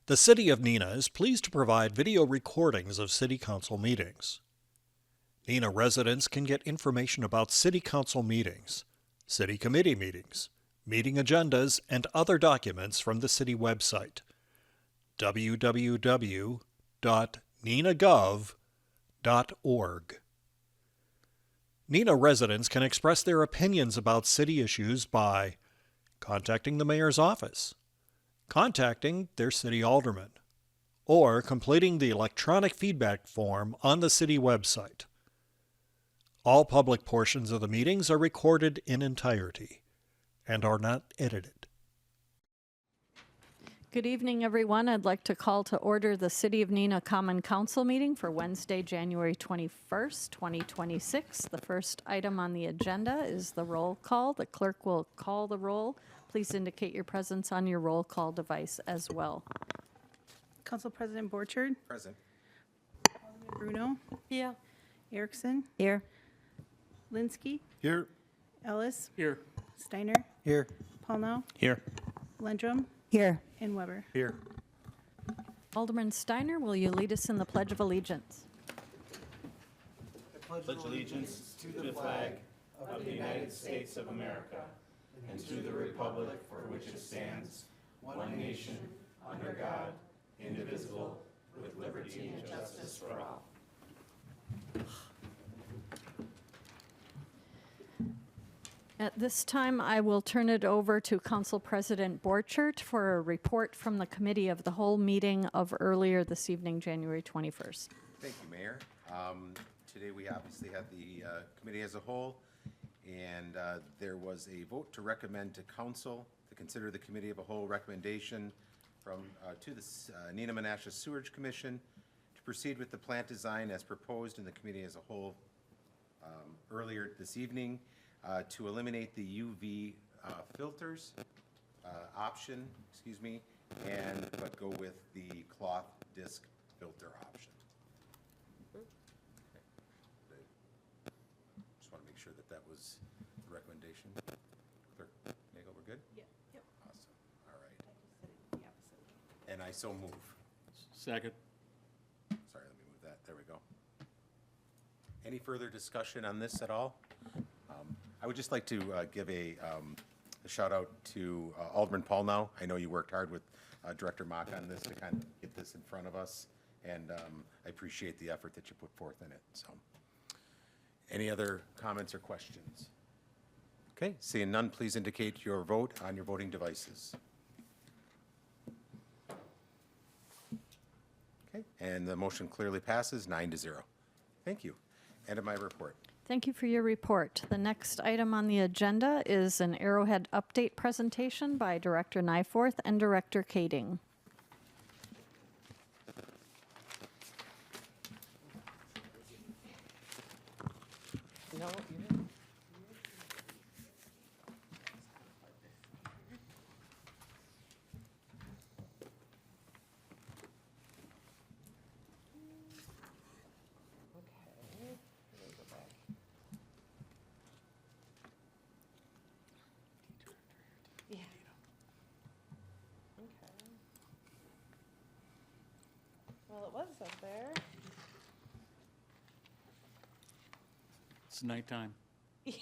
The City of Neenah is pleased to provide video recordings of City Council meetings. Neenah residents can get information about City Council meetings, City Committee meetings, meeting agendas, and other documents from the City website, www.neenahgov.org. Neenah residents can express their opinions about city issues by contacting the mayor's office, contacting their city alderman, or completing the electronic feedback form on the city website. All public portions of the meetings are recorded in entirety and are not edited. Good evening, everyone. I'd like to call to order the City of Neenah Common Council meeting for Wednesday, January 21st, 2026. The first item on the agenda is the roll call. The clerk will call the roll. Please indicate your presence on your roll call device as well. Council President Borchard. Present. Bruno. Yeah. Erickson. Here. Linsky. Here. Ellis. Here. Steiner. Here. Paulnow. Here. Lendrum. Here. And Weber. Here. Alderman Steiner, will you lead us in the Pledge of Allegiance? Pledge allegiance to the flag of the United States of America and to the republic for which it stands, one nation, under God, indivisible, with liberty and justice for all. At this time, I will turn it over to Council President Borchert for a report from the Committee of the Whole meeting of earlier this evening, January 21st. Thank you, Mayor. Today we obviously had the committee as a whole, and there was a vote to recommend to council to consider the committee of a whole recommendation to the Neenah Menasha Sewerage Commission to proceed with the plant design as proposed in the committee as a whole earlier this evening, to eliminate the UV filters option, but go with the cloth disc filter option. Just want to make sure that was the recommendation. Clerk Nagel, we're good? Yep. Awesome. All right. And I so move. Second. Sorry, let me move that. There we go. Any further discussion on this at all? I would just like to give a shout out to Alderman Paulnow. I know you worked hard with Director Mock on this to kind of get this in front of us, and I appreciate the effort that you put forth in it. So, any other comments or questions? Okay, seeing none, please indicate your vote on your voting devices. Okay, and the motion clearly passes 9-0. Thank you. End of my report. Thank you for your report. The next item on the agenda is an Arrowhead update presentation by Director Nyforth and Director Kading. Well, it was up there. It's nighttime. Is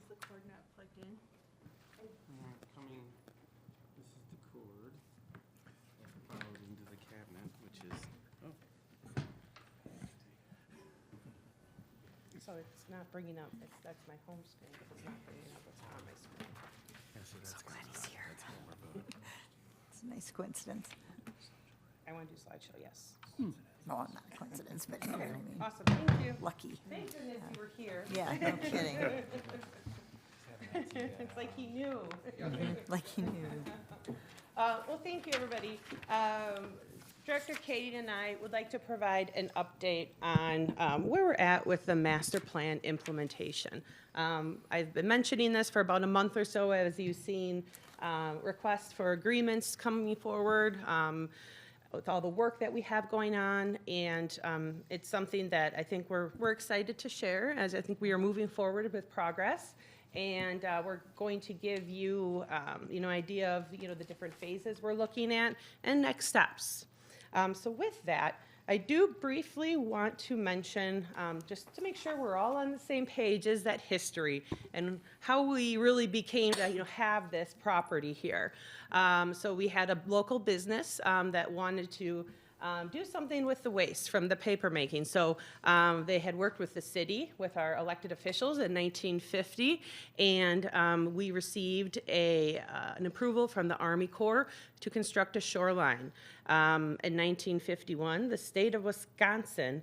the cord not plugged in? Coming, this is the cord, followed into the cabinet, which is, So it's not bringing up, that's my home screen, but it's not bringing up what's on my screen. so Glad he's here. It's a nice coincidence. I want to do slideshow, yes. Well, not a coincidence, but you know what I mean. Awesome, thank you. Lucky. Thank goodness you were here. Yeah, no kidding. It's like he knew. Like he knew. Well, thank you, everybody. Director Katie and I would like to provide an update on where we're at with the master plan implementation. I've been mentioning this for about a month or so as you've seen requests for agreements coming forward with all the work that we have going on, and it's something that I think we're excited to share, as I think we are moving forward with progress. And we're going to give you, idea of, the different phases we're looking at and next steps. So with that, I do briefly want to mention, just to make sure we're all on the same page, is that history and how we really became to, have this property here. So we had a local business that wanted to do something with the waste from the paper making. So they had worked with the city, with our elected officials in 1950, and we received an approval from the Army Corps to construct a shoreline. In 1951, the state of Wisconsin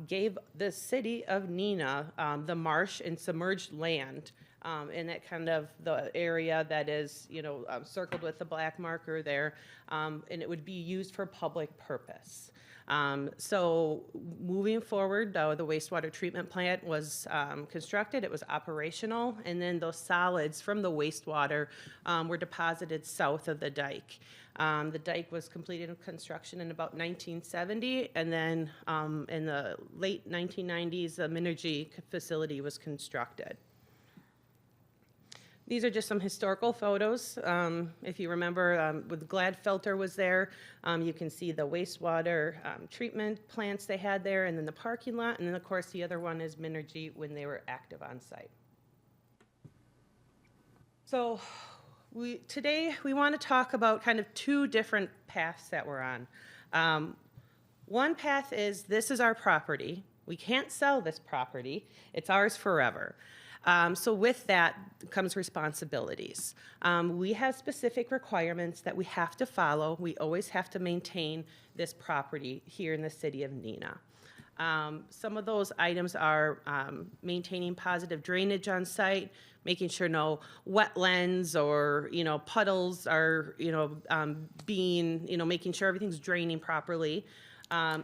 gave the city of Neenah the marsh and submerged land in that kind of the area that is, circled with the black marker there, and it would be used for public purpose. So moving forward, the wastewater treatment plant was constructed, it was operational, and then those solids from the wastewater were deposited south of the dike. The dike was completed in construction in about 1970, and then in the late 1990s, the Minergy facility was constructed. These are just some historical photos. If you remember, with Gladfelter was there. You can see the wastewater treatment plants they had there, and then the parking lot, and then of course the other one is Minergy when they were active on site. So today we want to talk about kind of two different paths that we're on. One path is, this is our property. We can't sell this property. It's ours forever. So with that comes responsibilities. We have specific requirements that we have to follow. We always have to maintain this property here in the city of Neenah. Some of those items are maintaining positive drainage on site, making sure no wetlands or, puddles are, making sure everything's draining properly,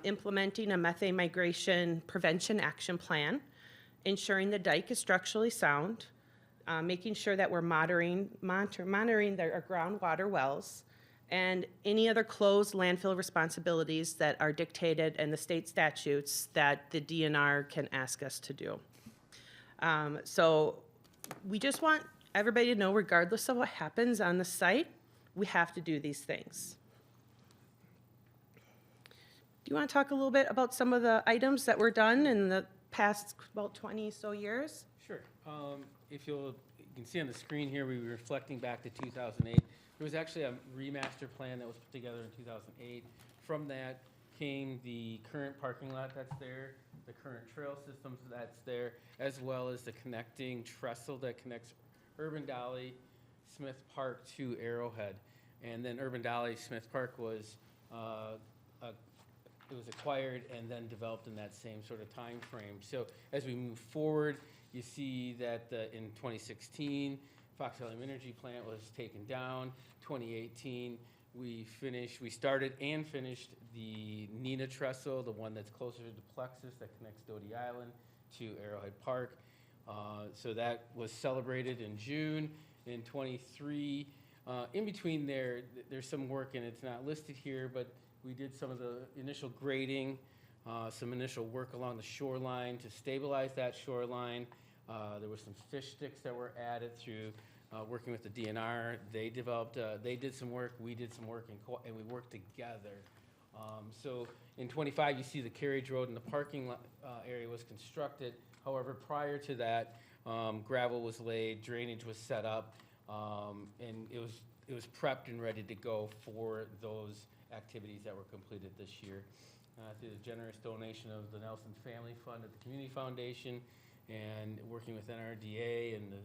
implementing a methane migration prevention action plan, ensuring the dike is structurally sound, making sure that we're monitoring our groundwater wells, and any other closed landfill responsibilities that are dictated in the state statutes that the DNR can ask us to do. So we just want everybody to know, regardless of what happens on the site, we have to do these things. Do you want to talk a little bit about some of the items that were done in the past about 20 so years? Sure. If you can see on the screen here, we were reflecting back to 2008. There was actually a remaster plan that was put together in 2008. From that came the current parking lot that's there, the current trail systems that's there, as well as the connecting trestle that connects Urban Dolly, Smith Park to Arrowhead. And then Urban Dolly, Smith Park was it was acquired and then developed in that same sort of time frame. So as we move forward, you see that in 2016, Fox Valley Energy Plant was taken down. 2018, we started and finished the Neenah trestle, the one that's closer to Plexus that connects Doty Island to Arrowhead Park. So that was celebrated in June. In 23, in between there's some work, and it's not listed here, but we did some of the initial grading, some initial work along the shoreline to stabilize that shoreline. There were some fish sticks that were added through working with the DNR. They did some work, we did some work, and we worked together. So in 25, you see the carriage road and the parking lot area was constructed. However, prior to that, gravel was laid, drainage was set up, and it was prepped and ready to go for those activities that were completed this year. Through the generous donation of the Nelson Family Fund at the Community Foundation and working with NRDA and the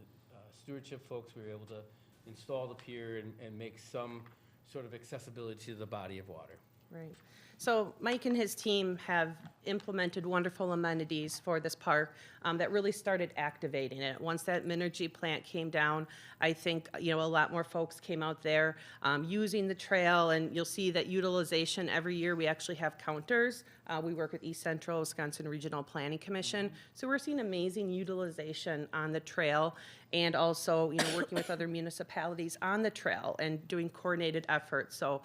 stewardship folks, we were able to install the pier and make some sort of accessibility to the body of water. Right. So Mike and his team have implemented wonderful amenities for this park that really started activating it. Once that Minergy plant came down, I think, a lot more folks came out there using the trail, and you'll see that utilization every year. We actually have counters. We work with East Central Wisconsin Regional Planning Commission. So we're seeing amazing utilization on the trail, and also, working with other municipalities on the trail and doing coordinated efforts. So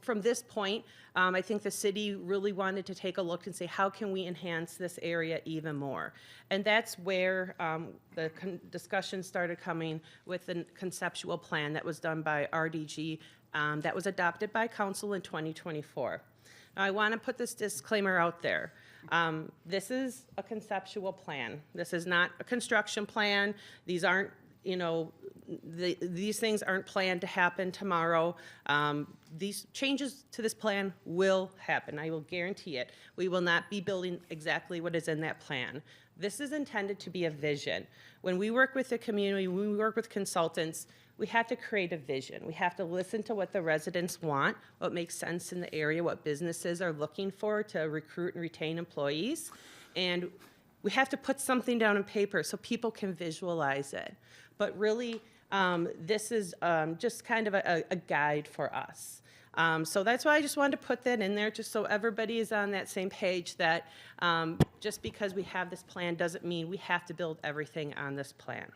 from this point, I think the city really wanted to take a look and say, how can we enhance this area even more? And that's where the discussion started coming with the conceptual plan that was done by RDG that was adopted by council in 2024. Now, I want to put this disclaimer out there. This is a conceptual plan. This is not a construction plan. These aren't, these things aren't planned to happen tomorrow. These changes to this plan will happen. I will guarantee it. We will not be building exactly what is in that plan. This is intended to be a vision. When we work with the community, when we work with consultants, we have to create a vision. We have to listen to what the residents want, what makes sense in the area, what businesses are looking for to recruit and retain employees. And we have to put something down on paper so people can visualize it. But really, this is just kind of a guide for us. So that's why I just wanted to put that in there, just so everybody is on that same page, that just because we have this plan doesn't mean we have to build everything on this plan.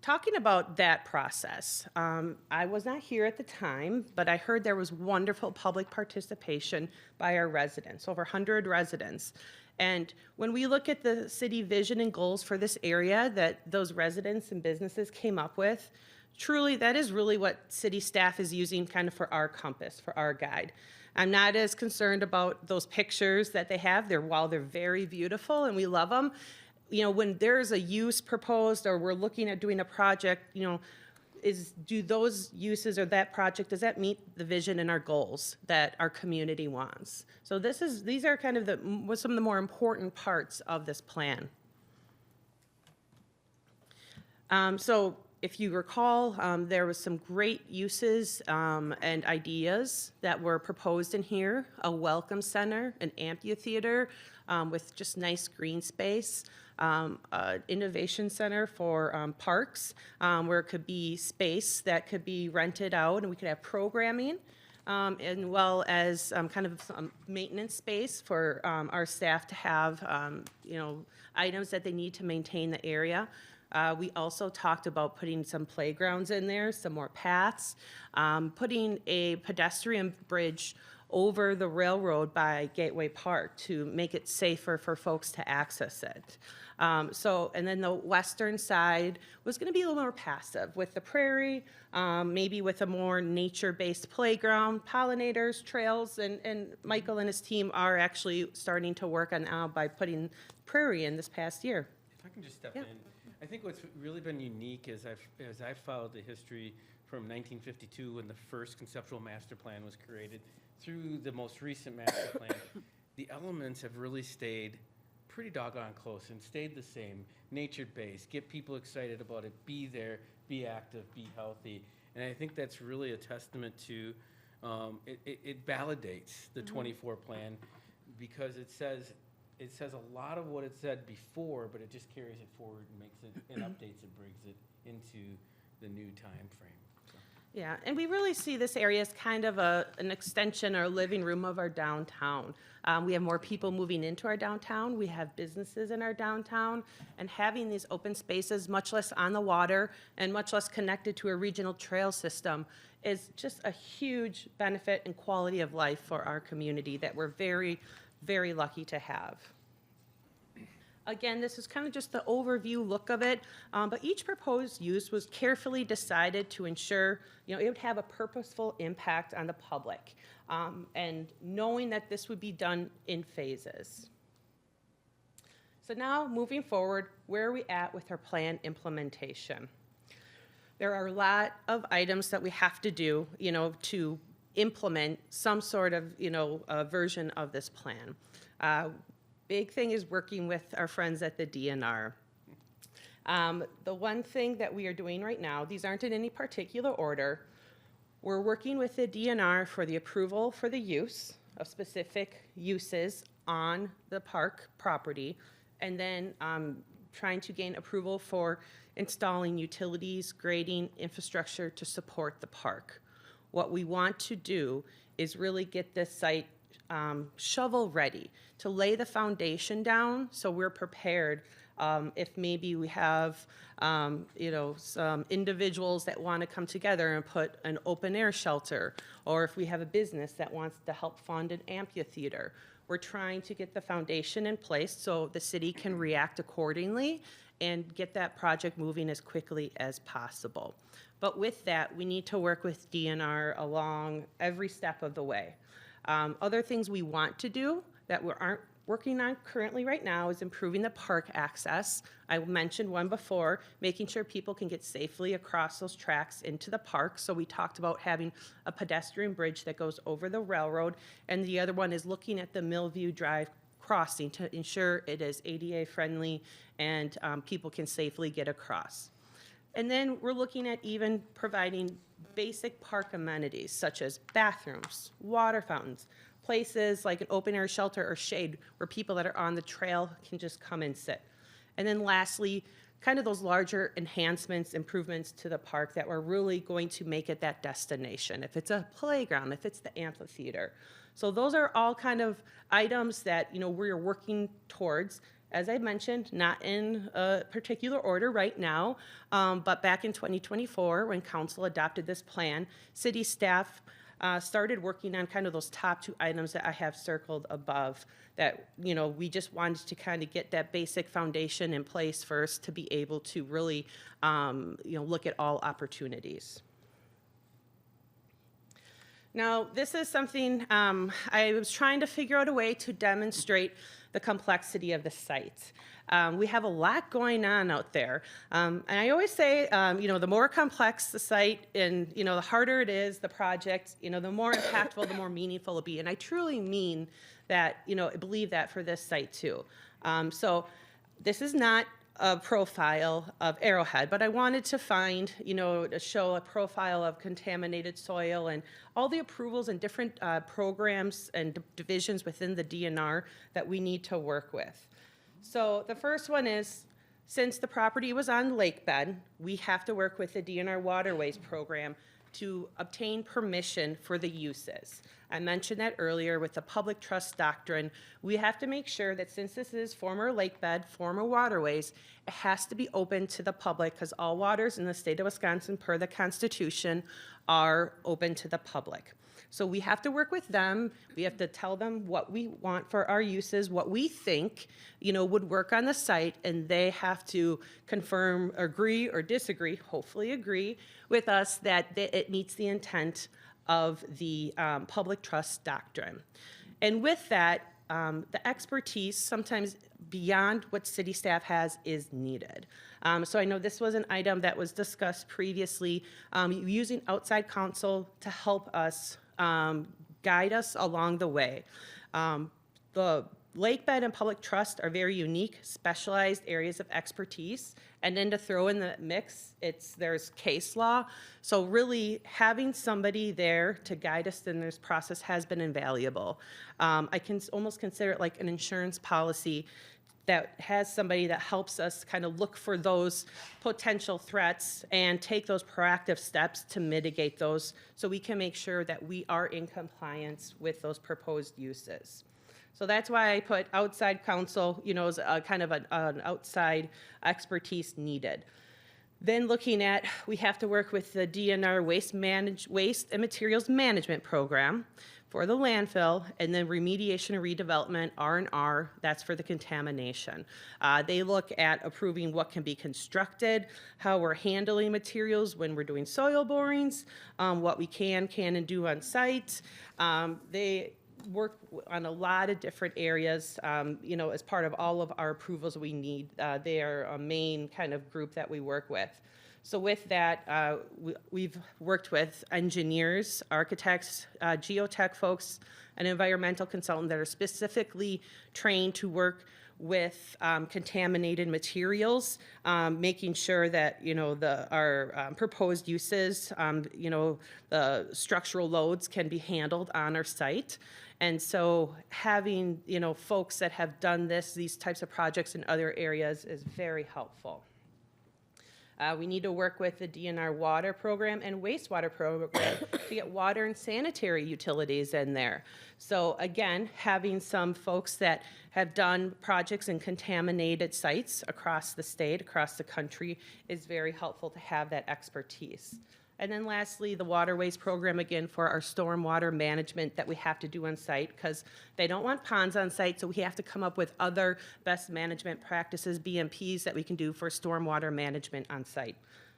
Talking about that process, I was not here at the time, but I heard there was wonderful public participation by our residents, over 100 residents. And when we look at the city vision and goals for this area that those residents and businesses came up with, truly that is really what city staff is using kind of for our compass, for our guide. I'm not as concerned about those pictures that they have. While they're very beautiful and we love them, when there's a use proposed or we're looking at doing a project, do those uses or that project, does that meet the vision and our goals that our community wants? So these are kind of some of the more important parts of this plan. So if you recall, there was some great uses and ideas that were proposed in here: a welcome center, an amphitheater with just nice green space, innovation center for parks, where it could be space that could be rented out and we could have programming, as well as kind of some maintenance space for our staff to have, items that they need to maintain the area. We also talked about putting some playgrounds in there, some more paths, putting a pedestrian bridge over the railroad by Gateway Park to make it safer for folks to access it. And then the western side was going to be a little more passive with the prairie, maybe with a more nature-based playground, pollinators, trails, and Michael and his team are actually starting to work on by putting prairie in this past year. If I can just step in. I think what's really been unique is I've followed the history from 1952 when the first conceptual master plan was created through the most recent master plan. The elements have really stayed pretty doggone close and stayed the same, nature-based, get people excited about it, be there, be active, be healthy. And I think that's really a testament to, it validates the 24 plan because it says a lot of what it said before, but it just carries it forward and makes it and updates it, brings it into the new time frame. So. Yeah, and we really see this area as kind of an extension or living room of our downtown. We have more people moving into our downtown. We have businesses in our downtown, and having these open spaces, much less on the water and much less connected to a regional trail system, is just a huge benefit and quality of life for our community that we're very, very lucky to have. Again, this is kind of just the overview look of it, but each proposed use was carefully decided to ensure, it would have a purposeful impact on the public, and knowing that this would be done in phases. So now, moving forward, where are we at with our plan implementation? There are a lot of items that we have to do, to implement some sort of, version of this plan. Big thing is working with our friends at the DNR. The one thing that we are doing right now, these aren't in any particular order, We're working with the DNR for the approval for the use of specific uses on the park property, and then trying to gain approval for installing utilities, grading, infrastructure to support the park. What we want to do is really get this site shovel ready, to lay the foundation down so we're prepared if maybe we have some individuals that want to come together and put an open air shelter, or if we have a business that wants to help fund an amphitheater. We're trying to get the foundation in place so the city can react accordingly and get that project moving as quickly as possible. But with that, we need to work with DNR along every step of the way. Other things we want to do that we aren't working on currently right now is improving the park access. I mentioned one before, making sure people can get safely across those tracks into the park. So we talked about having a pedestrian bridge that goes over the railroad, and the other one is looking at the Millview Drive crossing to ensure it is ADA friendly and people can safely get across. And then we're looking at even providing basic park amenities such as bathrooms, water fountains, places like an open air shelter or shade where people that are on the trail can just come and sit. And then lastly, kind of those larger enhancements, improvements to the park that we're really going to make it that destination. If it's a playground, if it's the amphitheater. So those are all kind of items that we're working towards. As I mentioned, not in a particular order right now, but back in 2024, when council adopted this plan, city staff started working on kind of those top two items that I have circled above that, we just wanted to kind of get that basic foundation in place first to be able to really, look at all opportunities. Now, this is something I was trying to figure out a way to demonstrate the complexity of the site. We have a lot going on out there. And I always say, the more complex the site and, the harder it is, the project, the more impactful, the more meaningful it'll be. And I truly mean that, I believe that for this site too. So this is not a profile of Arrowhead, but I wanted to find, to show a profile of contaminated soil and all the approvals and different programs and divisions within the DNR that we need to work with. So the first one is, since the property was on lake bed, we have to work with the DNR Waterways program to obtain permission for the uses. I mentioned that earlier with the public trust doctrine. We have to make sure that since this is former lake bed, former waterways, it has to be open to the public because all waters in the state of Wisconsin, per the Constitution, are open to the public. So we have to work with them. We have to tell them what we want for our uses, what we think, would work on the site, and they have to confirm, agree or disagree, hopefully agree with us that it meets the intent of the public trust doctrine. And with that, the expertise, sometimes beyond what city staff has, is needed. So I know this was an item that was discussed previously, using outside counsel to help us guide us along the way. The lake bed and public trust are very unique, specialized areas of expertise. And then to throw in the mix, there's case law. So really having somebody there to guide us in this process has been invaluable. I can almost consider it like an insurance policy that has somebody that helps us kind of look for those potential threats and take those proactive steps to mitigate those so we can make sure that we are in compliance with those proposed uses. So that's why I put outside counsel, as a kind of an outside expertise needed. Then looking at, we have to work with the DNR waste and materials management program for the landfill, and then remediation and redevelopment, R&R, that's for the contamination. They look at approving what can be constructed, how we're handling materials when we're doing soil borings, what we can and do on site. They work on a lot of different areas, as part of all of our approvals we need. They are a main kind of group that we work with. So with that, we've worked with engineers, architects, geotech folks, and environmental consultants that are specifically trained to work with contaminated materials, making sure that, our proposed uses, the structural loads can be handled on our site. And so having, folks that have done these types of projects in other areas is very helpful. We need to work with the DNR water program and wastewater program to get water and sanitary utilities in there. So again, having some folks that have done projects in contaminated sites across the state, across the country, is very helpful to have that expertise. And then lastly, the waterways program, again, for our stormwater management that we have to do on site, because they don't want ponds on site, so we have to come up with other best management practices, BMPs, that we can do for stormwater management on site.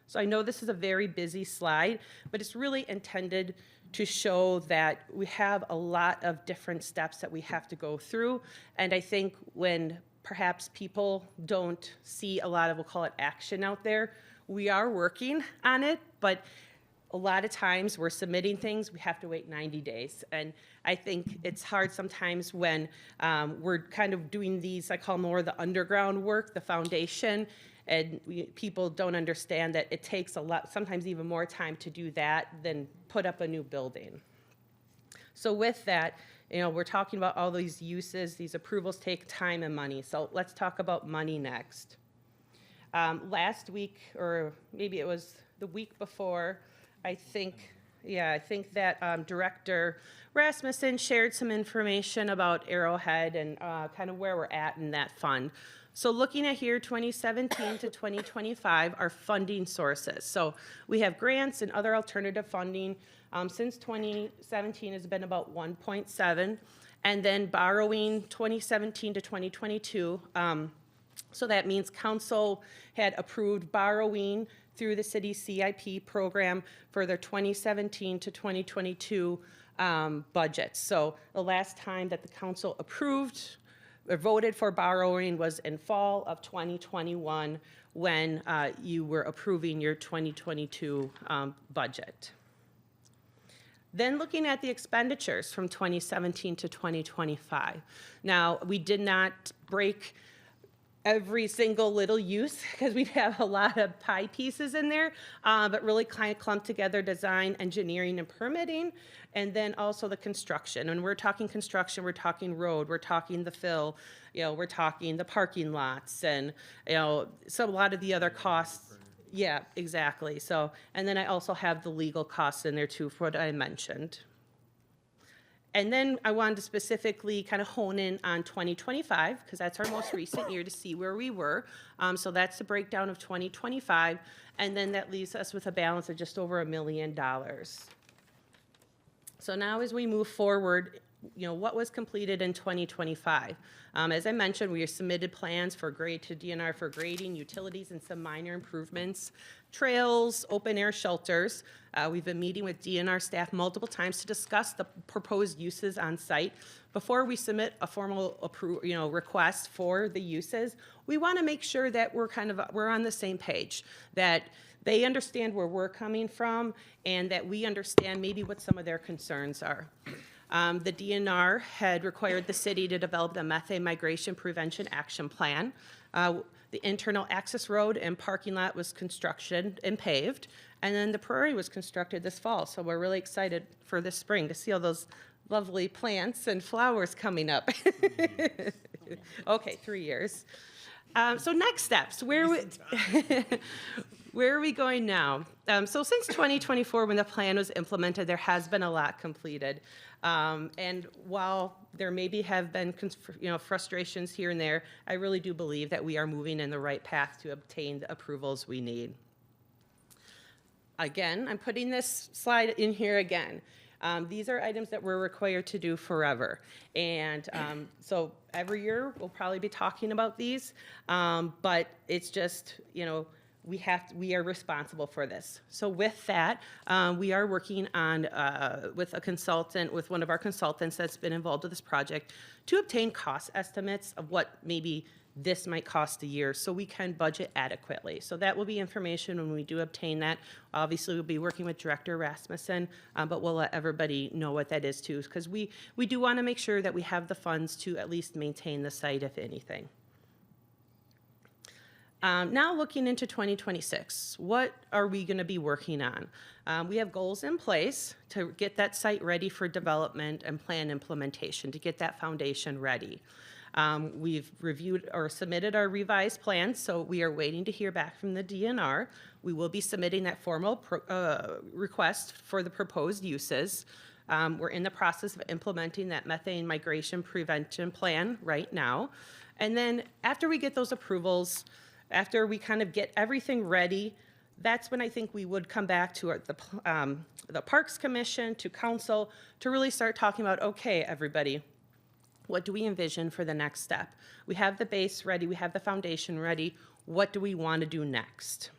So I know this is a very busy slide, but it's really intended to show that we have a lot of different steps that we have to go through. And I think when perhaps people don't see a lot of, we'll call it action out there, we are working on it, but a lot of times we're submitting things, we have to wait 90 days. And I think it's hard sometimes when we're kind of doing these, I call more the underground work, the foundation, and people don't understand that it takes a lot, sometimes even more time to do that than put up a new building. So with that, we're talking about all these uses, these approvals take time and money. So let's talk about money next. Last week, or maybe it was the week before, I think that Director Rasmussen shared some information about Arrowhead and kind of where we're at in that fund. So looking at here, 2017 to 2025, our funding sources. So we have grants and other alternative funding. Since 2017 has been about 1.7, and then borrowing 2017 to 2022. So that means council had approved borrowing through the city CIP program for their 2017 to 2022 budgets. So the last time that the council approved or voted for borrowing was in fall of 2021 when you were approving your 2022 budget. Then looking at the expenditures from 2017 to 2025. Now, we did not break every single little use because we have a lot of pie pieces in there, but really kind of clumped together design, engineering, and permitting, and then also the construction. When we're talking construction, we're talking road, we're talking the fill, we're talking the parking lots, and so a lot of the other costs. Yeah, exactly. So, and then I also have the legal costs in there too for what I mentioned. And then I wanted to specifically kind of hone in on 2025, because that's our most recent year, to see where we were. So that's the breakdown of 2025, and then that leaves us with a balance of just over $1 million. So now as we move forward, what was completed in 2025? As I mentioned, we submitted plans for grade to DNR for grading, utilities, and some minor improvements, trails, open air shelters. We've been meeting with DNR staff multiple times to discuss the proposed uses on site. Before we submit a formal request for the uses, we want to make sure that we're on the same page, that they understand where we're coming from, and that we understand maybe what some of their concerns are. The DNR had required the city to develop the methane migration prevention action plan. The internal access road and parking lot was constructed and paved, and then the prairie was constructed this fall. So we're really excited for this spring to see all those lovely plants and flowers coming up. Okay, 3 years. So next steps, where are we going now? So since 2024, when the plan was implemented, there has been a lot completed. And while there maybe have been frustrations here and there, I really do believe that we are moving in the right path to obtain the approvals we need. Again, I'm putting this slide in here again. These are items that we're required to do forever. And so every year we'll probably be talking about these, but it's just, we are responsible for this. So with that, we are working on, with one of our consultants that's been involved with this project, to obtain cost estimates of what maybe this might cost a year, so we can budget adequately. So that will be information when we do obtain that. Obviously, we'll be working with Director Rasmussen, but we'll let everybody know what that is too, because we do want to make sure that we have the funds to at least maintain the site, if anything. Now looking into 2026, what are we going to be working on? We have goals in place to get that site ready for development and plan implementation, to get that foundation ready. We've reviewed or submitted our revised plans, so we are waiting to hear back from the DNR. We will be submitting that formal request for the proposed uses. We're in the process of implementing that methane migration prevention plan right now. And then after we get those approvals, after we kind of get everything ready, that's when I think we would come back to the Parks Commission, to council, to really start talking about, okay, everybody, what do we envision for the next step? We have the base ready, we have the foundation ready. What do we want to do next?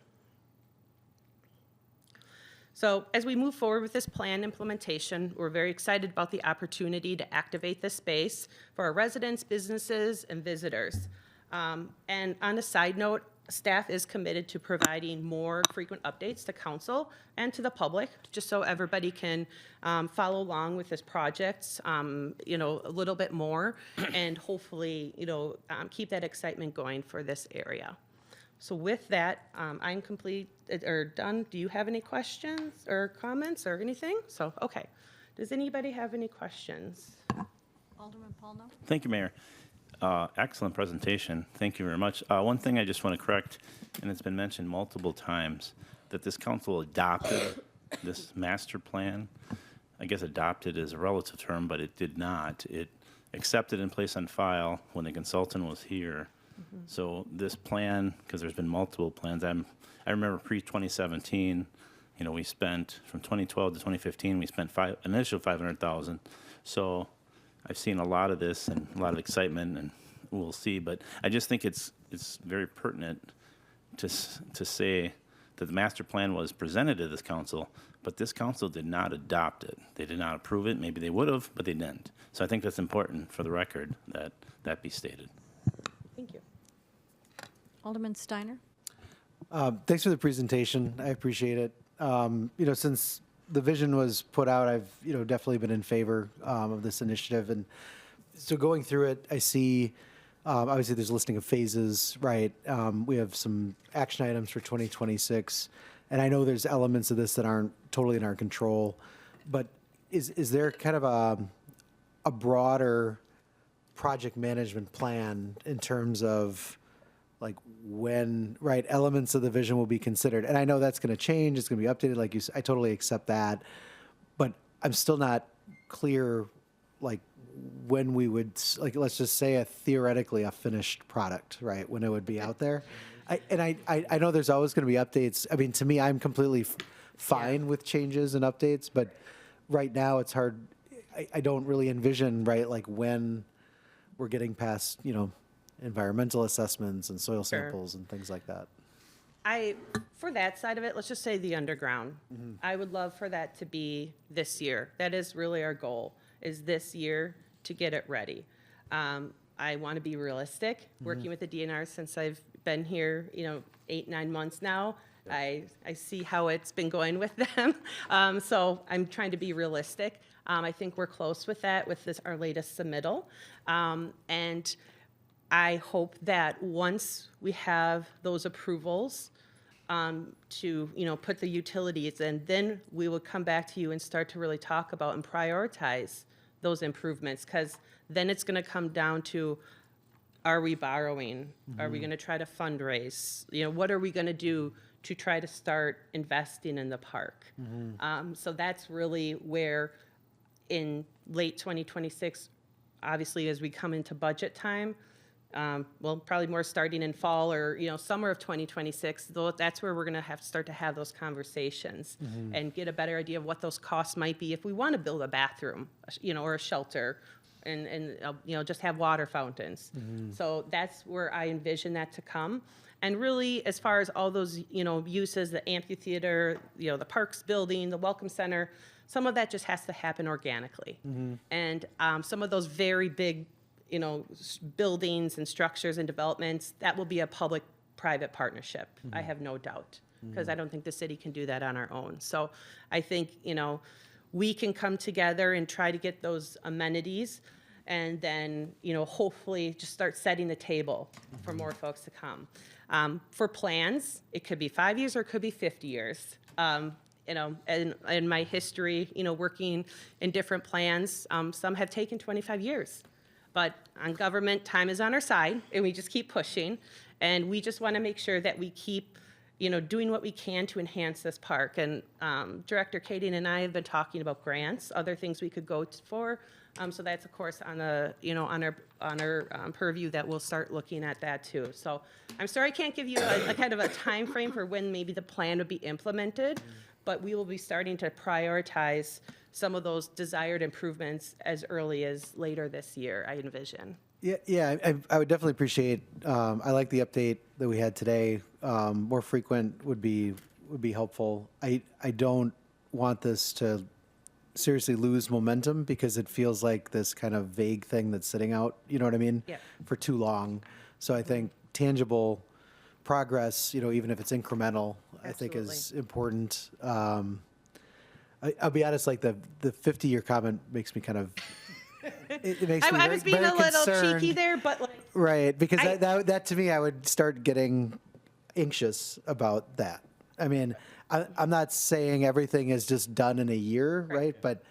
So as we move forward with this plan implementation, we're very excited about the opportunity to activate this space for our residents, businesses, and visitors. And on a side note, staff is committed to providing more frequent updates to council and to the public, just so everybody can follow along with this project, you know, a little bit more, and hopefully, you know, keep that excitement going for this area. So with that, I'm complete or done. Do you have any questions or comments or anything? So, okay. Does anybody have any questions? Alderman Paulno? Thank you, Mayor. Excellent presentation. Thank you very much. One thing I just want to correct, and it's been mentioned multiple times, that this council adopted this master plan. I guess adopted is a relative term, but it did not. It accepted and placed on file when the consultant was here. So this plan, because there's been multiple plans, I remember pre-2017, you know, we spent, from 2012 to 2015, we spent initial $500,000. So I've seen a lot of this and a lot of excitement, and we'll see. But I just think it's very pertinent to say that the master plan was presented to this council, but this council did not adopt it. They did not approve it. Maybe they would have, but they didn't. So I think that's important for the record that that be stated. Thank you. Alderman Steiner? Thanks for the presentation. I appreciate it. You know, since the vision was put out, I've, you know, definitely been in favor of this initiative. And so going through it, I see, obviously there's a listing of phases, right? We have some action items for 2026. And I know there's elements of this that aren't totally in our control. But is there kind of a broader project management plan in terms of like when, right, elements of the vision will be considered? And I know that's going to change. It's going to be updated. Like you said, I totally accept that. But I'm still not clear, like when we would, like, let's just say theoretically a finished product, right? When it would be out there. I know there's always going to be updates. I mean, to me, I'm completely fine with changes and updates, but right now it's hard. I don't really envision, right, like when we're getting past, you know, environmental assessments and soil samples and things like that. For that side of it, let's just say the underground. I would love for that to be this year. That is really our goal, is this year to get it ready. I want to be realistic. Working with the DNR since I've been here, you know, 8-9 months now, I see how it's been going with them. So I'm trying to be realistic. I think we're close with that, with this, our latest submittal. And I hope that once we have those approvals to, you know, put the utilities in, then we will come back to you and start to really talk about and prioritize those improvements, because then it's going to come down to, are we borrowing? Are we going to try to fundraise? You know, what are we going to do to try to start investing in the park? So that's really where in late 2026, obviously as we come into budget time, well, probably more starting in fall or, you know, summer of 2026, though, that's where we're going to have to start to have those conversations and get a better idea of what those costs might be if we want to build a bathroom, you know, or a shelter and you know, just have water fountains. So that's where I envision that to come. And really, as far as all those, you know, uses, the amphitheater, you know, the parks building, the welcome center, some of that just has to happen organically. And some of those very big, you know, buildings and structures and developments, that will be a public-private partnership. I have no doubt, because I don't think the city can do that on our own. So I think, you know, we can come together and try to get those amenities. and then, hopefully just start setting the table for more folks to come. For plans, it could be 5 years or it could be 50 years. And in my history, working in different plans, some have taken 25 years. But on government, time is on our side, and we just keep pushing. And we just want to make sure that we keep, doing what we can to enhance this park. And Director Kading and I have been talking about grants, other things we could go for. So that's, of course, on the, on our purview that we'll start looking at that too. So I'm sorry I can't give you a kind of a time frame for when maybe the plan would be implemented, but we will be starting to prioritize some of those desired improvements as early as later this year, I envision. Yeah, I would definitely appreciate, I like the update that we had today. More frequent would be helpful. I don't want this to seriously lose momentum because it feels like this kind of vague thing that's sitting out, you know what I mean? Yeah. For too long. So I think tangible progress, even if it's incremental, I think is important. I'll be honest, like the 50-year comment makes me kind of, it makes me I was being very a little concerned. cheeky there, but like. Right, because I- that to me, I would start getting anxious about that. I mean, I'm not saying everything is just done in a year, right? But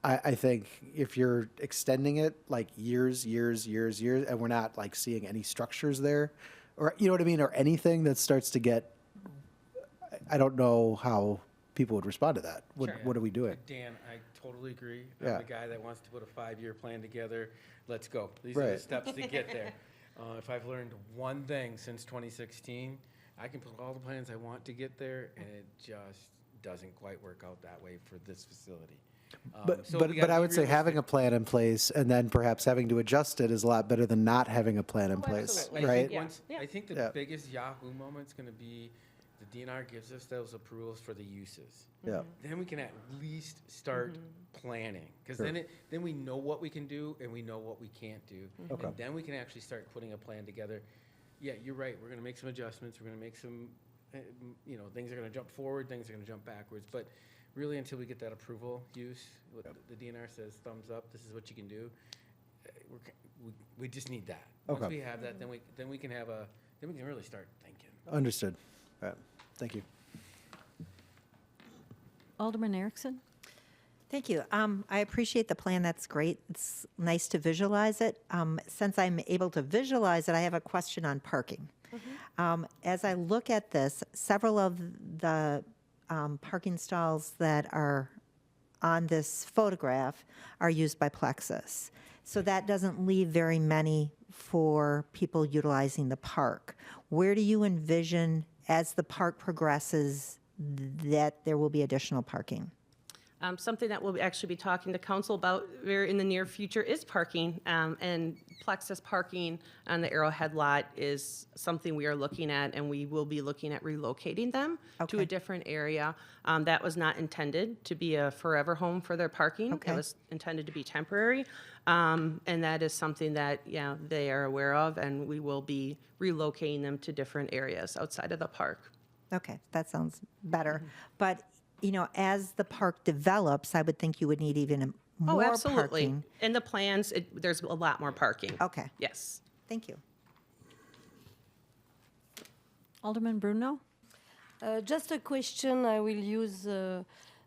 I think if you're extending it like years, and we're not like seeing any structures there, or you know what I mean, or anything that starts to get, I don't know how people would respond to that. What are we doing? Dan, I totally agree. Yeah. I'm the guy that wants to put a 5-year plan together. Let's go. These are the Right. steps to get there. If I've learned one thing since 2016, I can put all the plans I want to get there, and it just doesn't quite work out that way for this facility. But So we but gotta I be would say having realistic. a plan in place and then perhaps having to adjust it is a lot better than not having a plan in place, absolutely. right? I think the Yeah. biggest Yahoo moment's going to be the DNR gives us those approvals for the uses. Yeah. Then we can at least start planning, because Sure. then we know what we can do and we know what we can't do. Okay. And then we can actually start putting a plan together. Yeah, you're right. We're going to make some adjustments. We're going to make some, things are going to jump forward, things are going to jump backwards. But really, until we get that approval use, what the DNR says, thumbs up, this is what you can do. We just need that. Once Okay. we have that, then we can really start thinking. Understood. All right. Thank you. Alderman Erickson? Thank you. I appreciate the plan. That's great. It's nice to visualize it. Since I'm able to visualize it, I have a question on parking. As I look at this, several of the parking stalls that are on this photograph are used by Plexus. So that doesn't leave very many for people utilizing the park. Where do you envision, as the park progresses, that there will be additional parking? Something that we'll actually be talking to council about very in the near future is parking, and Plexus parking on the Arrowhead lot is something we are looking at, and we will be looking at relocating them to a Okay. different area. That was not intended to be a forever home for their parking. Okay. It was intended to be temporary, and that is something that, they are aware of, and we will be relocating them to different areas outside of the park. Okay, that sounds better. But, as the park develops, I would think you would need even more Oh, absolutely. parking. In the plans, there's a lot more parking. Okay, Yes. thank you. Alderman Bruno? Just a question. I will use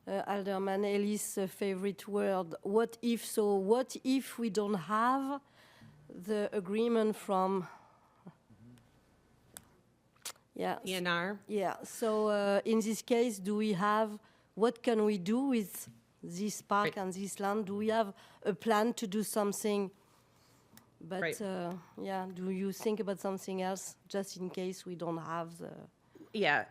Alderman Ellis' favorite word. What if? So, what if we don't have the agreement from? Yeah. ENR? Yeah. So, in this case, do we have? What can we do with this park Right. and this land? Do we have a plan to do something? But Right. do you think about something else just in case we don't have the? Yeah,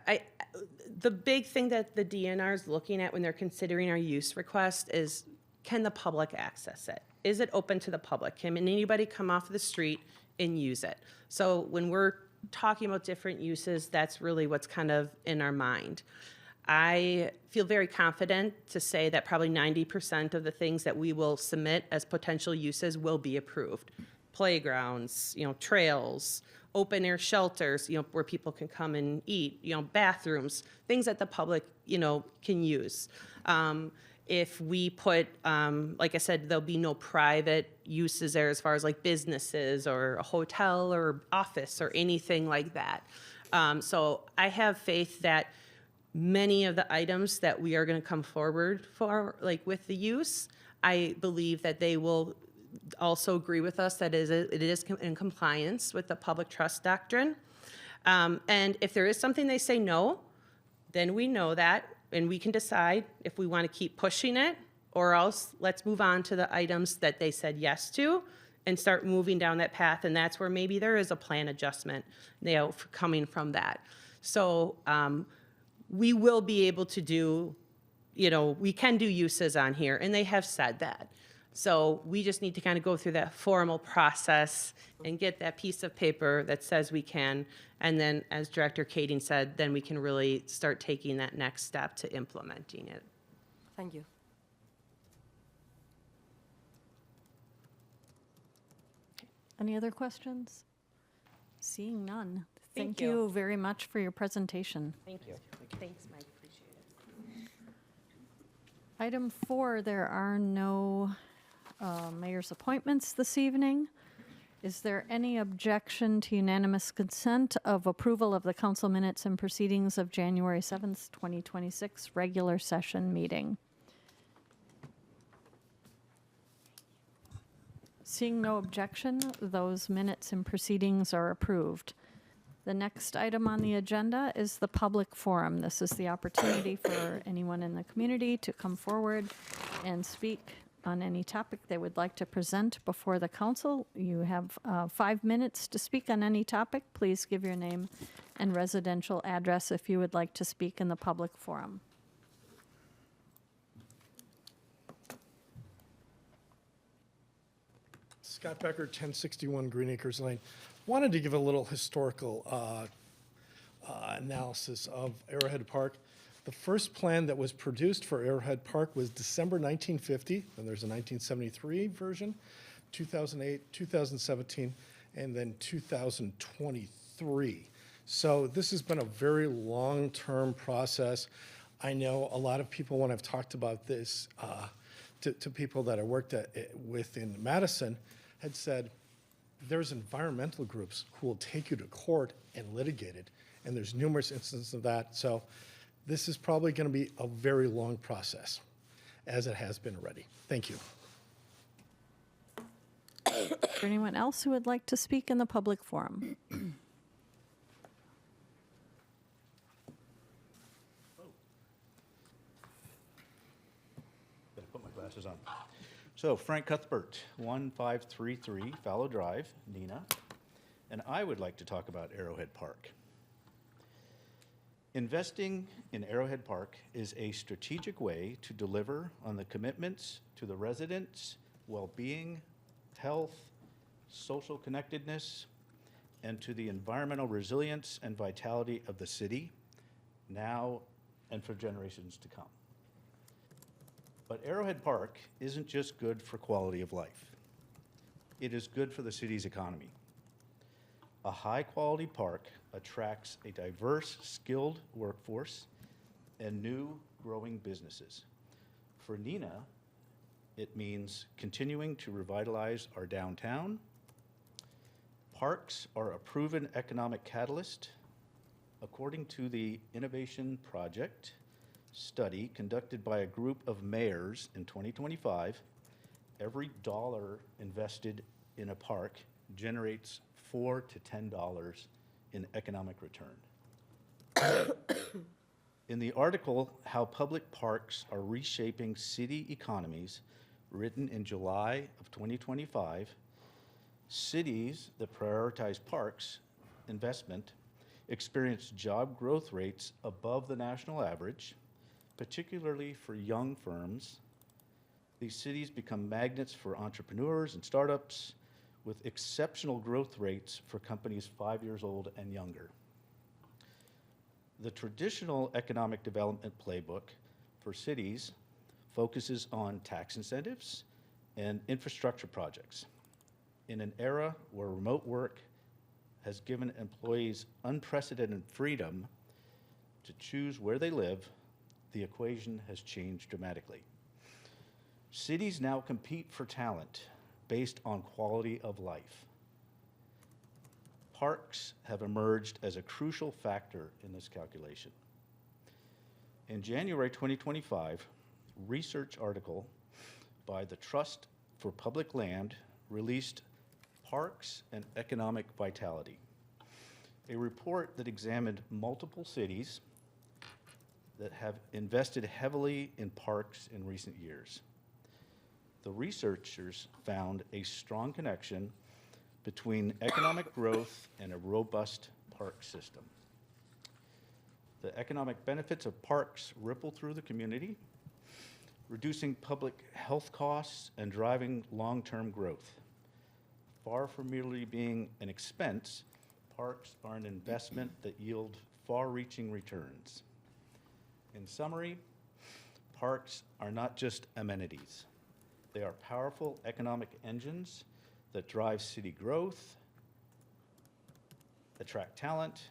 the big thing that the DNR is looking at when they're considering our use request is, can the public access it? Is it open to the public? Can anybody come off the street and use it? So when we're talking about different uses, that's really what's kind of in our mind. I feel very confident to say that probably 90% of the things that we will submit as potential uses will be approved. Playgrounds, trails, open air shelters, where people can come and eat, bathrooms, things that the public, can use. if we put, like I said, there'll be no private uses there as far as like businesses or a hotel or office or anything like that. So I have faith that many of the items that we are going to come forward for, like with the use, I believe that they will also agree with us that it is in compliance with the public trust doctrine. And if there is something they say no, then we know that, and we can decide if we want to keep pushing it, or else let's move on to the items that they said yes to and start moving down that path. And that's where maybe there is a plan adjustment, coming from that. So we will be able to do, we can do uses on here, and they have said that. So we just need to kind of go through that formal process and get that piece of paper that says we can. And then, as Director Kading said, then we can really start taking that next step to implementing it. Thank you. Any other questions? Seeing none. Thank Thank you. you very much for your presentation. Thank you. Thanks, Mike. Appreciate it. Item 4, there are no mayor's appointments this evening. Is there any objection to unanimous consent of approval of the council minutes and proceedings of January 7th, 2026 regular session meeting? Seeing no objection, those minutes and proceedings are approved. The next item on the agenda is the public forum. This is the opportunity for anyone in the community to come forward and speak on any topic they would like to present before the council. You have 5 minutes to speak on any topic. Please give your name and residential address if you would like to speak in the public forum. Scott Becker, 1061 Green Acres Lane. Wanted to give a little historical analysis of Arrowhead Park. The first plan that was produced for Arrowhead Park was December 1950, then there's a 1973 version, 2008, 2017, and then 2023. So this has been a very long-term process. I know a lot of people, when I've talked about this to people that I worked with in Madison, had said, there's environmental groups who will take you to court and litigate it, and there's numerous instances of that. So this is probably going to be a very long process, as it has been already. Thank you. Is there anyone else who would like to speak in the public forum? Gotta put my glasses on. So Frank Cuthbert, 1533 Fallow Drive, Neenah, and I would like to talk about Arrowhead Park. Investing in Arrowhead Park is a strategic way to deliver on the commitments to the residents' well-being, health, social connectedness, and to the environmental resilience and vitality of the city, now and for generations to come. But Arrowhead Park isn't just good for quality of life. It is good for the city's economy. A high-quality park attracts a diverse, skilled workforce and new, growing businesses. For Neenah, it means continuing to revitalize our downtown. Parks are a proven economic catalyst. According to the Innovation Project study conducted by a group of mayors in 2025, every dollar invested in a park generates $4 to $10 in economic return. In the article, How Public Parks Are Reshaping City Economies, written in July of 2025, cities that prioritize parks investment experience job growth rates above the national average, particularly for young firms. These cities become magnets for entrepreneurs and startups, with exceptional growth rates for companies 5 years old and younger. The traditional economic development playbook for cities focuses on tax incentives and infrastructure projects. In an era where remote work has given employees unprecedented freedom to choose where they live, the equation has changed dramatically. Cities now compete for talent based on quality of life. Parks have emerged as a crucial factor in this calculation. In January 2025, research article by the Trust for Public Land released Parks and Economic Vitality, a report that examined multiple cities that have invested heavily in parks in recent years. The researchers found a strong connection between economic growth and a robust park system. The economic benefits of parks ripple through the community, reducing public health costs and driving long-term growth. Far from merely being an expense, parks are an investment that yield far-reaching returns. In summary, parks are not just amenities. They are powerful economic engines that drive city growth, attract talent,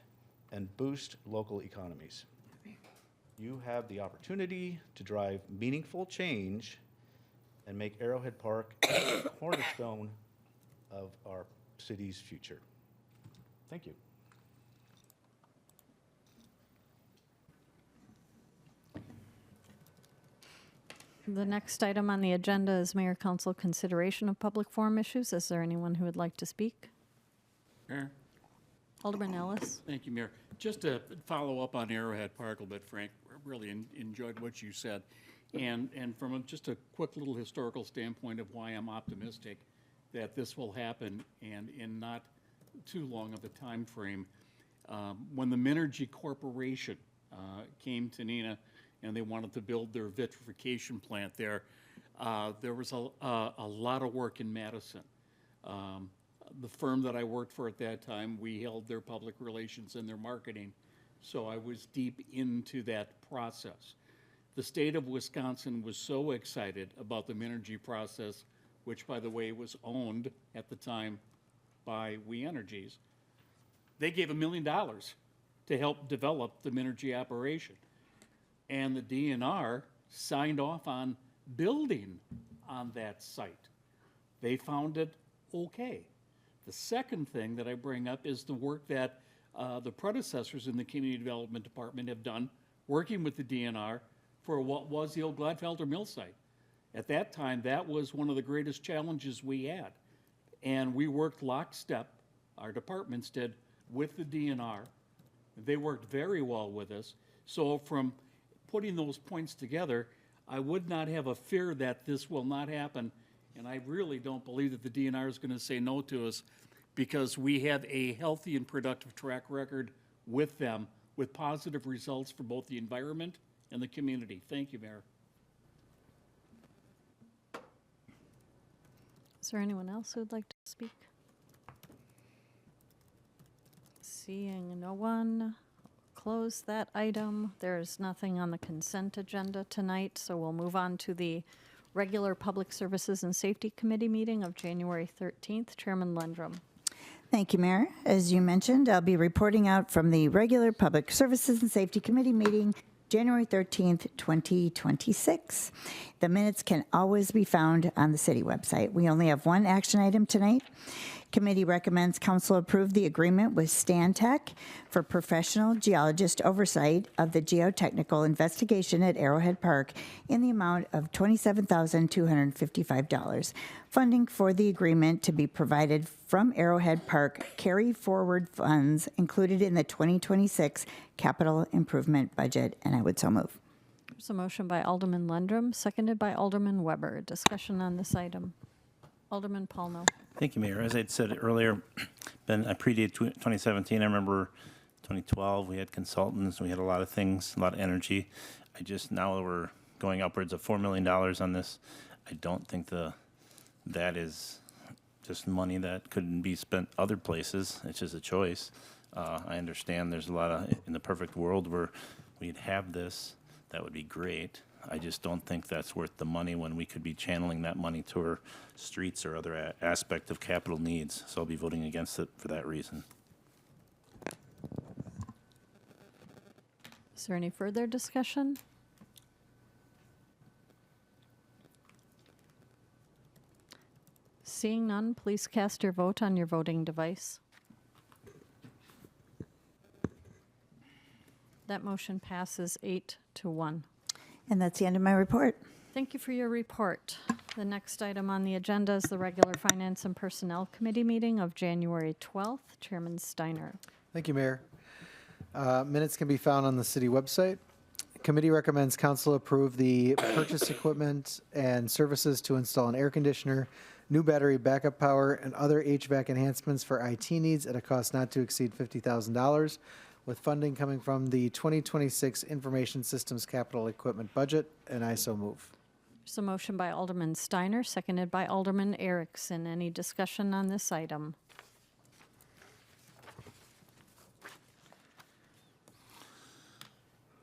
and boost local economies. You have the opportunity to drive meaningful change and make Arrowhead Park a cornerstone of our city's future. Thank you. The next item on the agenda is Mayor Council consideration of public forum issues. Is there anyone who would like to speak? Mayor? Alderman Ellis. Thank you, Mayor. Just to follow up on Arrowhead Park a little bit, Frank, really enjoyed what you said. And from just a quick little historical standpoint of why I'm optimistic that this will happen and in not too long of a time frame, when the Minergy Corporation came to Neenah and they wanted to build their vitrification plant there, there was a lot of work in Madison. The firm that I worked for at that time, we held their public relations and their marketing, so I was deep into that process. The state of Wisconsin was so excited about the Minergy process, which, by the way, was owned at the time by We Energies. They gave $1 million to help develop the Minergy operation. And the DNR signed off on building on that site. They found it okay. The second thing that I bring up is the work that the predecessors in the Community Development Department have done, working with the DNR for what was the old Gladfelder Mill site. At that time, that was one of the greatest challenges we had. And we worked lockstep, our departments did, with the DNR. They worked very well with us. So from putting those points together, I would not have a fear that this will not happen. And I really don't believe that the DNR is going to say no to us, because we have a healthy and productive track record with them, with positive results for both the environment and the community. Thank you, Mayor. Is there anyone else who would like to speak? Seeing no one, close that item. There's nothing on the consent agenda tonight, so we'll move on to the regular Public Services and Safety Committee meeting of January 13th. Chairman Lundrum. Thank you, Mayor. As you mentioned, I'll be reporting out from the regular Public Services and Safety Committee meeting, January 13th, 2026. The minutes can always be found on the city website. We only have one action item tonight. Committee recommends council approve the agreement with Stantec for professional geologist oversight of the geotechnical investigation at Arrowhead Park in the amount of $27,255. Funding for the agreement to be provided from Arrowhead Park carry forward funds included in the 2026 capital improvement budget, and I would so move. There's a motion by Alderman Lundrum, seconded by Alderman Weber. Discussion on this item. Alderman Paulno. Thank you, Mayor. As I said earlier, I predate 2017. I remember 2012, we had consultants, we had a lot of things, a lot of energy. Now we're going upwards of $4 million on this. I don't think that is just money that couldn't be spent other places. It's just a choice. I understand there's a lot of, in the perfect world where we'd have this, that would be great. I just don't think that's worth the money when we could be channeling that money to our streets or other aspect of capital needs. So I'll be voting against it for that reason. Is there any further discussion? Seeing none, please cast your vote on your voting device. That motion passes 8-1. And that's the end of my report. Thank you for your report. The next item on the agenda is the regular Finance and Personnel Committee meeting of January 12th. Chairman Steiner. Thank you, Mayor. Minutes can be found on the city website. Committee recommends council approve the purchase equipment and services to install an air conditioner, new battery backup power, and other HVAC enhancements for IT needs at a cost not to exceed $50,000, with funding coming from the 2026 Information Systems Capital Equipment Budget, and I so move. There's a motion by Alderman Steiner, seconded by Alderman Erickson. Any discussion on this item?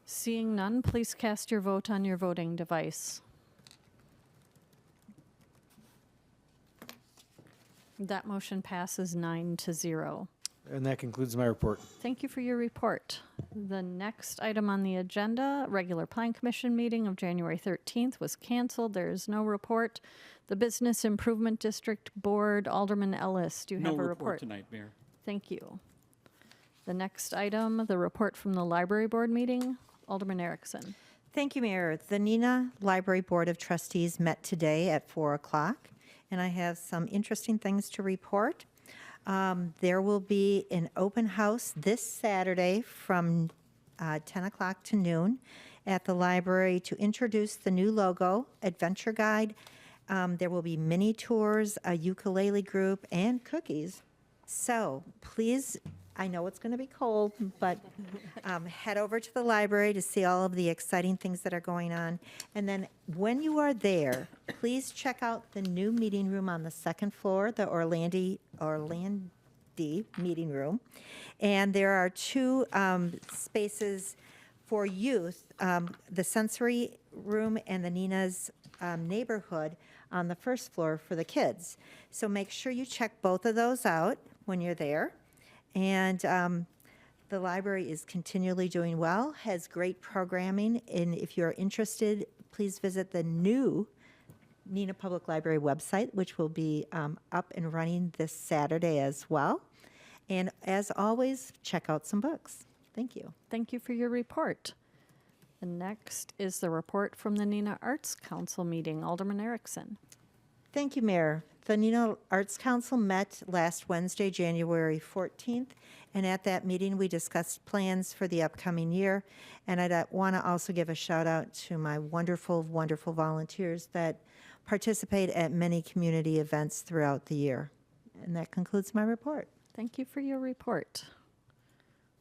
Seeing none, please cast your vote on your voting device. That motion passes 9-0. And that concludes my report. Thank you for your report. The next item on the agenda, regular Plan Commission meeting of January 13th, was canceled. There is no report. The Business Improvement District Board, Alderman Ellis, do you have a No report? report tonight, Mayor. Thank you. The next item, the report from the Library Board meeting, Alderman Erickson. Thank you, Mayor. The Neenah Library Board of Trustees met today at 4 o'clock, and I have some interesting things to report. There will be an open house this Saturday from 10 o'clock to noon at the library to introduce the new logo, Adventure Guide. There will be mini tours, a ukulele group, and cookies. So please, I know it's going to be cold, but head over to the library to see all of the exciting things that are going on. And then when you are there, please check out the new meeting room on the second floor, the Orlandi meeting room. And there are two spaces for youth, the sensory room and the Neenah's neighborhood on the first floor for the kids. So make sure you check both of those out when you're there. And the library is continually doing well, has great programming, and if you're interested, please visit the new Neenah Public Library website, which will be up and running this Saturday as well. And as always, check out some books. Thank you. Thank you for your report. The next is the report from the Neenah Arts Council meeting, Alderman Erickson. Thank you, Mayor. The Neenah Arts Council met last Wednesday, January 14th, and at that meeting, we discussed plans for the upcoming year. And I want to also give a shout out to my wonderful, wonderful volunteers that participate at many community events throughout the year. And that concludes my report. Thank you for your report.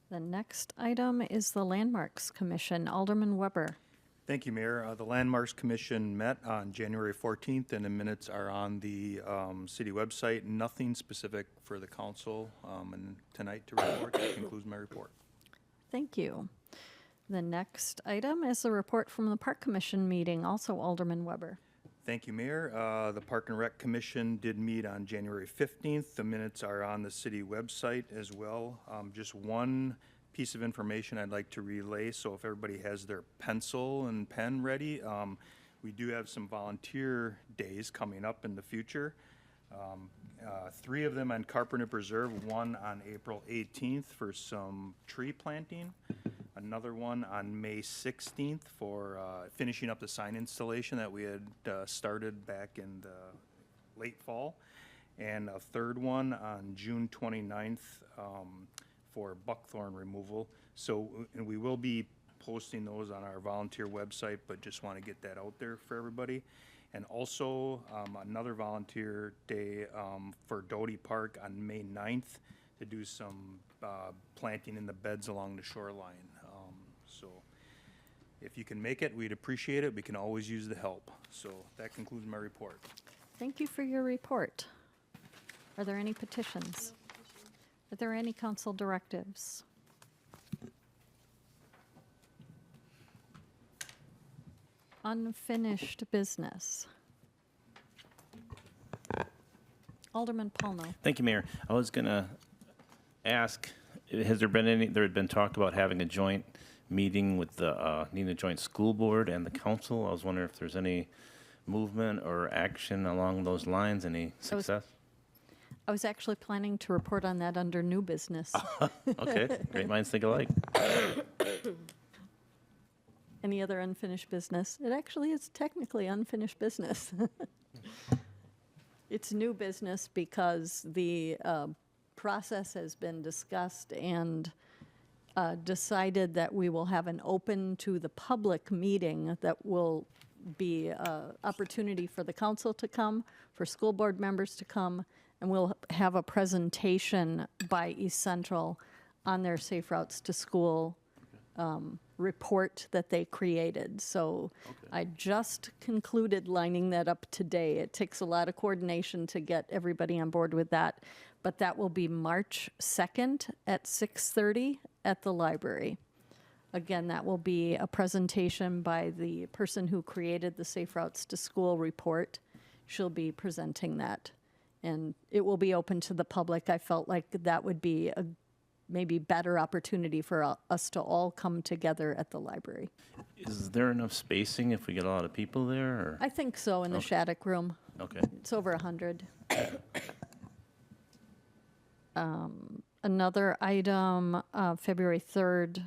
The next item is the Landmarks Commission, Alderman Weber. Thank you, Mayor. The Landmarks Commission met on January 14th, and the minutes are on the city website. Nothing specific for the council and tonight to report. That concludes my report. Thank you. The next item is the report from the Park Commission meeting, also Alderman Weber. Thank you, Mayor. The Park and Rec Commission did meet on January 15th. The minutes are on the city website as well. Just one piece of information I'd like to relay, so if everybody has their pencil and pen ready, we do have some volunteer days coming up in the future. 3 of them on Carpenter Preserve, one on April 18th for some tree planting, another one on May 16th for finishing up the sign installation that we had started back in the late fall, and a third one on June 29th for buckthorn removal. So and we will be posting those on our volunteer website, but just want to get that out there for everybody. And also another volunteer day for Doty Park on May 9th to do some planting in the beds along the shoreline. So if you can make it, we'd appreciate it. We can always use the help. So that concludes my report. Thank you for your report. Are there any petitions? Are there any council directives? Unfinished business. Alderman Paulno. Thank you, Mayor. I was going to ask, has there had been talk about having a joint meeting with the Neenah Joint School Board and the council? I was wondering if there's any movement or action along those lines? Any success? I was actually planning to report on that under new business. Okay, great minds think alike. Any other unfinished business? It actually is technically unfinished business. It's new business because the process has been discussed and decided that we will have an open to the public meeting that will be an opportunity for the council to come, for school board members to come, and we'll have a presentation by East Central on their Safe Routes to School report that they created. So I just concluded lining that up today. It takes a lot of coordination to get everybody on board with that, but that will be March 2nd at 6:30 at the library. Again, that will be a presentation by the person who created the Safe Routes to School report. She'll be presenting that, and it will be open to the public. I felt like that would be a maybe better opportunity for us to all come together at the library. Is there enough spacing if we get a lot of people there? Or? I think so, in the Shattuck room. Okay. It's over 100. Another item, February 3rd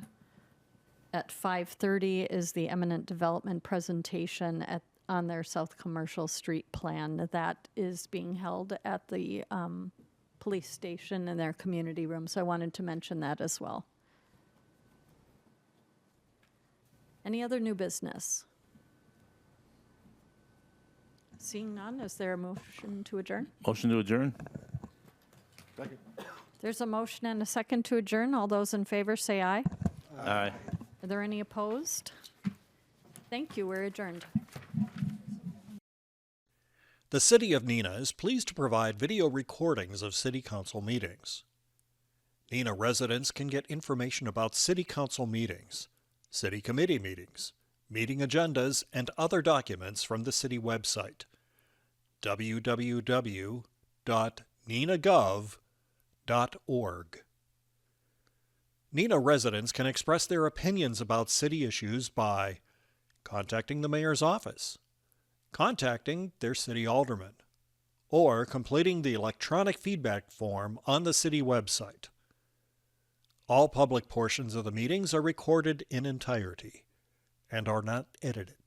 at 5:30 is the eminent development presentation on their South Commercial Street plan. That is being held at the police station in their community room, so I wanted to mention that as well. Any other new business? Seeing none, is there a motion to adjourn? Motion to adjourn? There's a motion and a second to adjourn. All those in favor say aye. Aye. Are there any opposed? Thank you, we're adjourned. The City of Neenah is pleased to provide video recordings of City Council meetings. Neenah residents can get information about City Council meetings, City Committee meetings, meeting agendas, and other documents from the City website, www.neenahgov.org. Neenah residents can express their opinions about city issues by contacting the mayor's office, contacting their city alderman, or completing the electronic feedback form on the city website. All public portions of the meetings are recorded in entirety and are not edited.